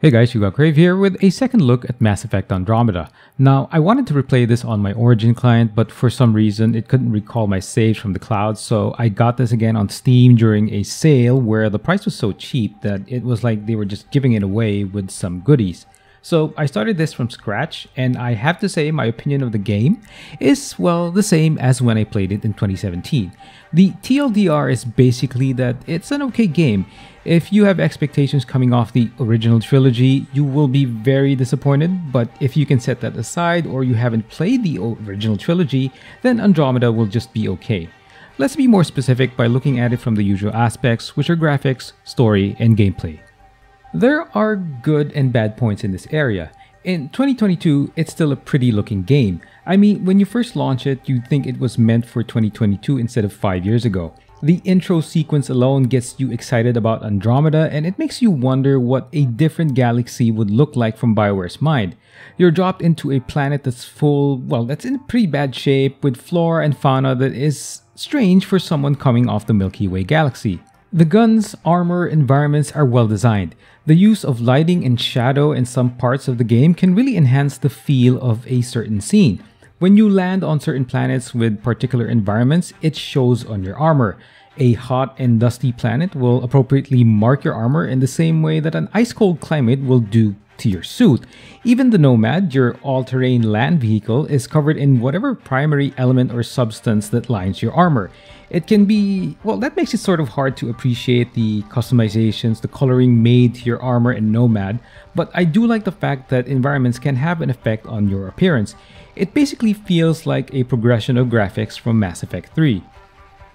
Hey guys, you got Crave here with a second look at Mass Effect Andromeda. Now, I wanted to replay this on my Origin client, but for some reason it couldn't recall my saves from the cloud, so I got this again on Steam during a sale where the price was so cheap that it was like they were just giving it away with some goodies. So I started this from scratch, and I have to say my opinion of the game is, well, the same as when I played it in 2017. The TLDR is basically that it's an okay game. If you have expectations coming off the original trilogy, you will be very disappointed, but if you can set that aside or you haven't played the original trilogy, then Andromeda will just be okay. Let's be more specific by looking at it from the usual aspects, which are graphics, story, and gameplay. There are good and bad points in this area. In 2022, it's still a pretty looking game. I mean, when you first launch it, you'd think it was meant for 2022 instead of 5 years ago. The intro sequence alone gets you excited about Andromeda, and it makes you wonder what a different galaxy would look like from BioWare's mind. You're dropped into a planet that's that's in pretty bad shape, with flora and fauna that is strange for someone coming off the Milky Way galaxy. The guns, armor, environments are well designed. The use of lighting and shadow in some parts of the game can really enhance the feel of a certain scene. When you land on certain planets with particular environments, it shows on your armor. A hot and dusty planet will appropriately mark your armor in the same way that an ice-cold climate will do to your suit. Even the Nomad, your all-terrain land vehicle, is covered in whatever primary element or substance that lines your armor. It can be, that makes it sort of hard to appreciate the customizations, the coloring made to your armor in Nomad, but I do like the fact that environments can have an effect on your appearance. It basically feels like a progression of graphics from Mass Effect 3.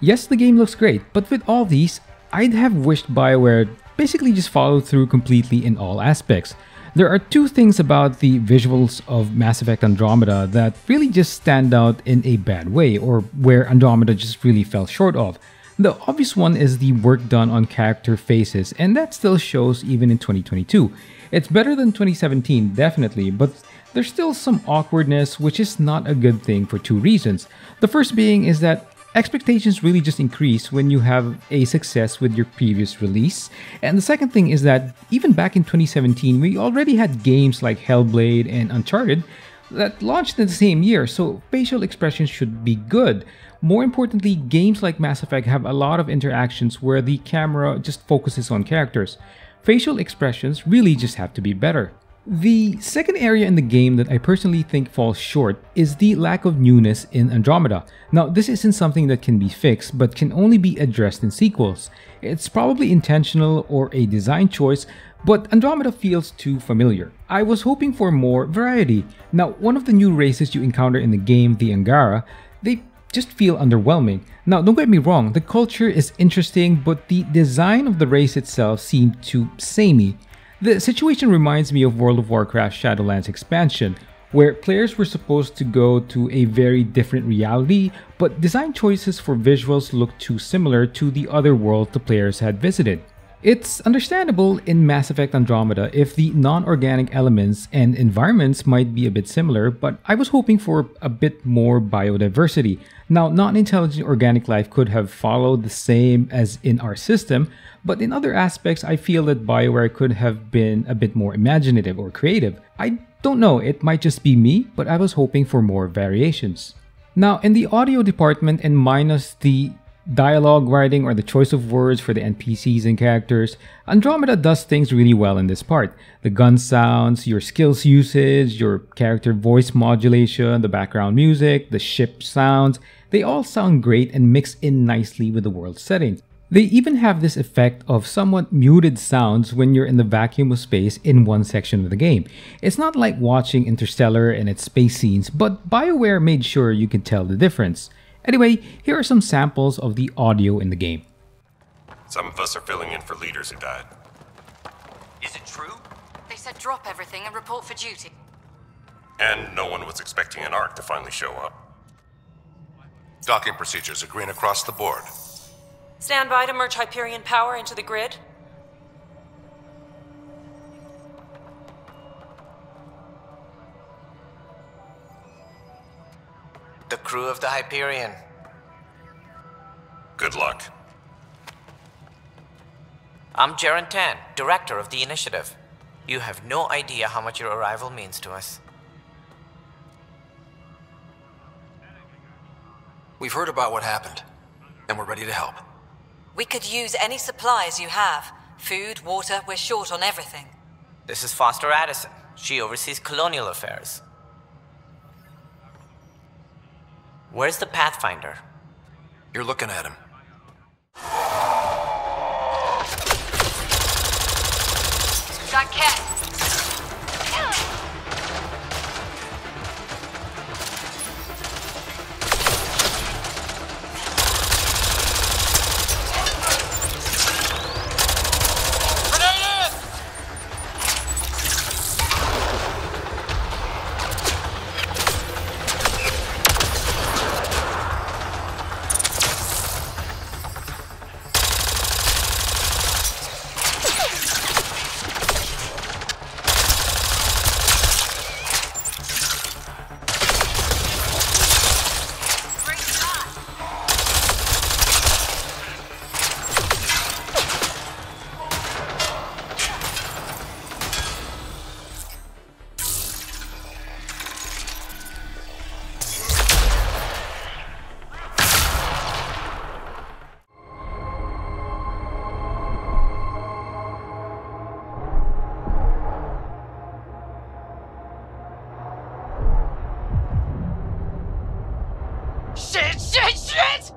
Yes, the game looks great, but with all these, I'd have wished BioWare basically just followed through completely in all aspects. There are two things about the visuals of Mass Effect Andromeda that really just stand out in a bad way, or where Andromeda just really fell short of. The obvious one is the work done on character faces, and that still shows even in 2022. It's better than 2017, definitely, but there's still some awkwardness, which is not a good thing for two reasons. The first being is that expectations really just increase when you have a success with your previous release. And the second thing is that even back in 2017, we already had games like Hellblade and Uncharted that launched in the same year, so facial expressions should be good. More importantly, games like Mass Effect have a lot of interactions where the camera just focuses on characters. Facial expressions really just have to be better. The second area in the game that I personally think falls short is the lack of newness in Andromeda. Now, this isn't something that can be fixed, but can only be addressed in sequels. It's probably intentional or a design choice, but Andromeda feels too familiar. I was hoping for more variety. Now, one of the new races you encounter in the game, the Angara, they just feel underwhelming. Now, don't get me wrong, the culture is interesting, but the design of the race itself seemed too samey. The situation reminds me of World of Warcraft Shadowlands expansion, where players were supposed to go to a very different reality, but design choices for visuals looked too similar to the other world the players had visited. It's understandable in Mass Effect Andromeda if the non-organic elements and environments might be a bit similar, but I was hoping for a bit more biodiversity. Now, non-intelligent organic life could have followed the same as in our system, but in other aspects, I feel that BioWare could have been a bit more imaginative or creative. I don't know, it might just be me, but I was hoping for more variations. Now, in the audio department, and minus the dialogue writing or the choice of words for the NPCs and characters, Andromeda does things really well in this part. The gun sounds, your skills usage, your character voice modulation, the background music, the ship sounds, they all sound great and mix in nicely with the world setting. They even have this effect of somewhat muted sounds when you're in the vacuum of space in one section of the game. It's not like watching Interstellar and its space scenes, but BioWare made sure you can tell the difference. Anyway, here are some samples of the audio in the game. Some of us are filling in for leaders who died. Is it true? They said drop everything and report for duty. And no one was expecting an Ark to finally show up. Docking procedures are green across the board. Stand by to merge Hyperion power into the grid. The crew of the Hyperion. Good luck. I'm Jaren Tan, director of the initiative. You have no idea how much your arrival means to us. We've heard about what happened, and we're ready to help. We could use any supplies you have. Food, water, we're short on everything. This is Foster Addison. She oversees colonial affairs. Where's the Pathfinder? You're looking at him. Got Cat. Shit!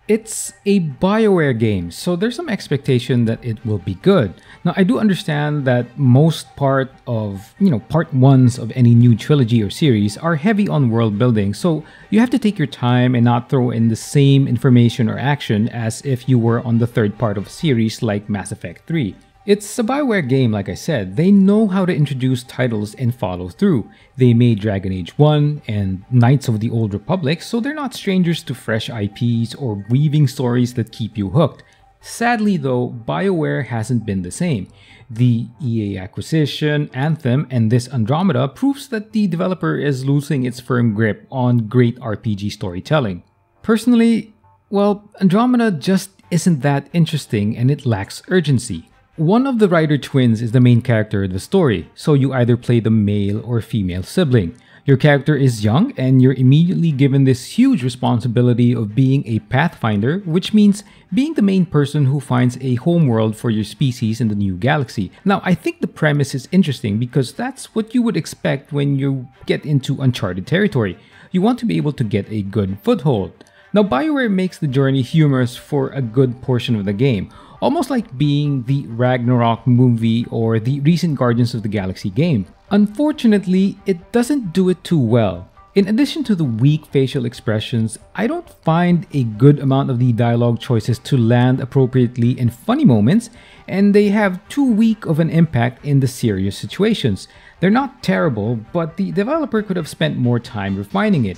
It's a BioWare game, so there's some expectation that it will be good. Now, I do understand that most part ones of any new trilogy or series are heavy on world building, so you have to take your time and not throw in the same information or action as if you were on the third part of a series like Mass Effect 3. It's a BioWare game, like I said. They know how to introduce titles and follow through. They made Dragon Age 1 and Knights of the Old Republic, so they're not strangers to fresh IPs or weaving stories that keep you hooked. Sadly though, BioWare hasn't been the same. The EA acquisition, Anthem, and this Andromeda proves that the developer is losing its firm grip on great RPG storytelling. Personally, well, Andromeda just isn't that interesting and it lacks urgency. One of the Ryder twins is the main character of the story, so you either play the male or female sibling. Your character is young and you're immediately given this huge responsibility of being a Pathfinder, which means being the main person who finds a homeworld for your species in the new galaxy. Now, I think the premise is interesting because that's what you would expect when you get into uncharted territory. You want to be able to get a good foothold. Now, BioWare makes the journey humorous for a good portion of the game, almost like being the Ragnarok movie or the recent Guardians of the Galaxy game. Unfortunately, it doesn't do it too well. In addition to the weak facial expressions, I don't find a good amount of the dialogue choices to land appropriately in funny moments, and they have too weak of an impact in the serious situations. They're not terrible, but the developer could have spent more time refining it.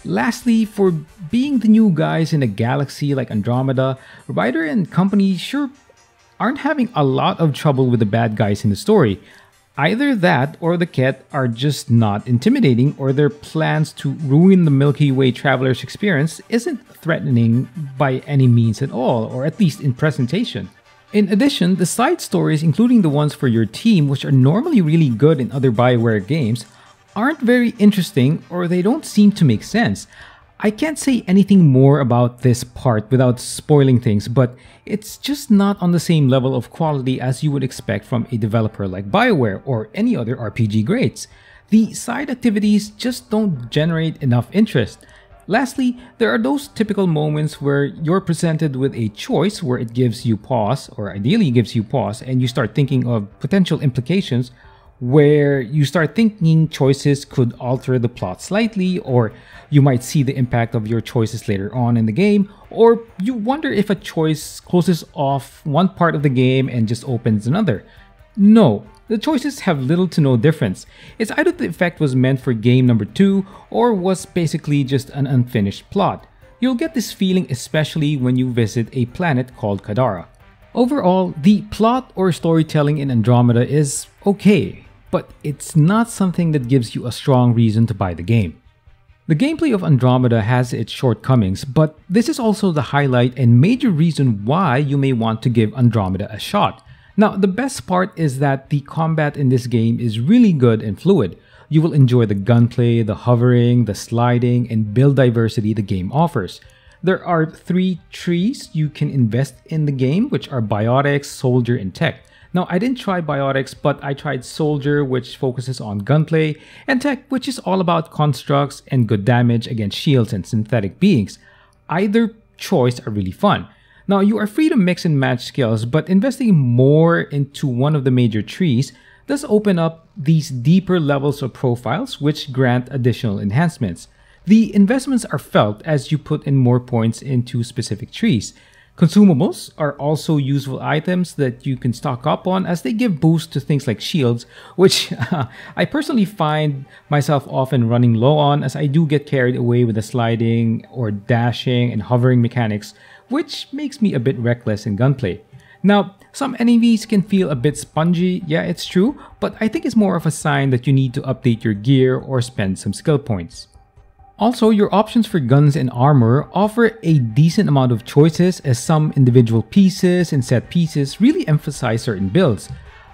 Lastly, for being the new guys in a galaxy like Andromeda, Ryder and company sure aren't having a lot of trouble with the bad guys in the story. Either that or the Ket are just not intimidating, or their plans to ruin the Milky Way traveler's experience isn't threatening by any means at all, or at least in presentation. In addition, the side stories, including the ones for your team, which are normally really good in other BioWare games, aren't very interesting or they don't seem to make sense. I can't say anything more about this part without spoiling things, but it's just not on the same level of quality as you would expect from a developer like BioWare or any other RPG greats. The side activities just don't generate enough interest. Lastly, there are those typical moments where you're presented with a choice where it gives you pause, or ideally gives you pause, and you start thinking of potential implications, where you start thinking choices could alter the plot slightly, or you might see the impact of your choices later on in the game, or you wonder if a choice closes off one part of the game and just opens another. No, the choices have little to no difference. It's either the effect was meant for game number 2 or was basically just an unfinished plot. You'll get this feeling especially when you visit a planet called Kadara. Overall, the plot or storytelling in Andromeda is okay, but it's not something that gives you a strong reason to buy the game. The gameplay of Andromeda has its shortcomings, but this is also the highlight and major reason why you may want to give Andromeda a shot. Now, the best part is that the combat in this game is really good and fluid. You will enjoy the gunplay, the hovering, the sliding, and build diversity the game offers. There are 3 trees you can invest in the game, which are Biotics, Soldier, and Tech. Now, I didn't try Biotics, but I tried Soldier, which focuses on gunplay, and Tech, which is all about constructs and good damage against shields and synthetic beings. Either choice are really fun. Now, you are free to mix and match skills, but investing more into one of the major trees does open up these deeper levels of profiles, which grant additional enhancements. The investments are felt as you put in more points into specific trees. Consumables are also useful items that you can stock up on as they give boosts to things like shields, which I personally find myself often running low on as I do get carried away with the sliding or dashing and hovering mechanics, which makes me a bit reckless in gunplay. Now, some enemies can feel a bit spongy, yeah, it's true, but I think it's more of a sign that you need to update your gear or spend some skill points. Also, your options for guns and armor offer a decent amount of choices as some individual pieces and set pieces really emphasize certain builds.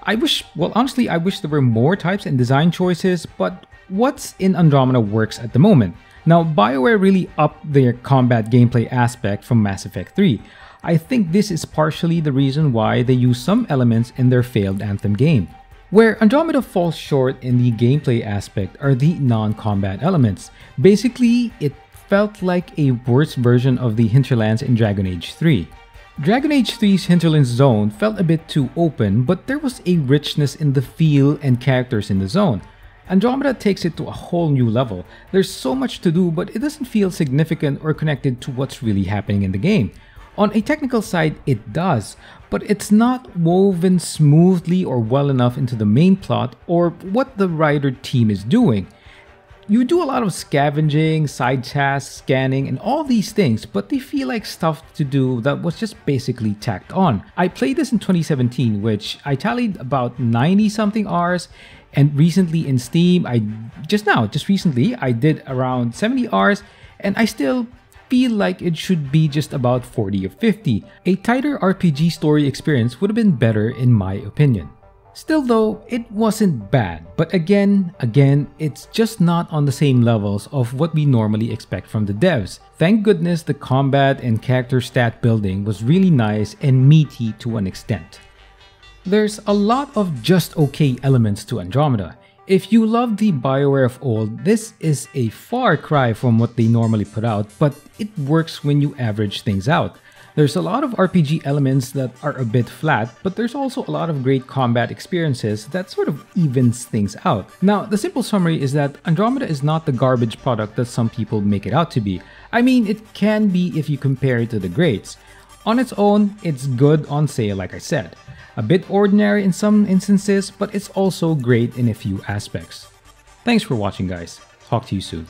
Honestly, I wish there were more types and design choices, but what's in Andromeda works at the moment. Now, BioWare really upped their combat gameplay aspect from Mass Effect 3. I think this is partially the reason why they use some elements in their failed Anthem game. Where Andromeda falls short in the gameplay aspect are the non-combat elements. Basically, it felt like a worse version of the hinterlands in Dragon Age 3. Dragon Age 3's hinterlands zone felt a bit too open, but there was a richness in the feel and characters in the zone. Andromeda takes it to a whole new level. There's so much to do, but it doesn't feel significant or connected to what's really happening in the game. On a technical side, it does, but it's not woven smoothly or well enough into the main plot or what the writer team is doing. You do a lot of scavenging, side tasks, scanning, and all these things, but they feel like stuff to do that was just basically tacked on. I played this in 2017, which I tallied about 90 something hours, and recently in Steam, just recently, I did around 70 hours, and I still feel like it should be just about 40 or 50. A tighter RPG story experience would have been better in my opinion. Still though, it wasn't bad, but again, it's just not on the same levels of what we normally expect from the devs. Thank goodness the combat and character stat building was really nice and meaty to an extent. There's a lot of just okay elements to Andromeda. If you love the BioWare of old, this is a far cry from what they normally put out, but it works when you average things out. There's a lot of RPG elements that are a bit flat, but there's also a lot of great combat experiences that sort of evens things out. Now, the simple summary is that Andromeda is not the garbage product that some people make it out to be. I mean, it can be if you compare it to the greats. On its own, it's good on sale, like I said. A bit ordinary in some instances, but it's also great in a few aspects. Thanks for watching, guys. Talk to you soon.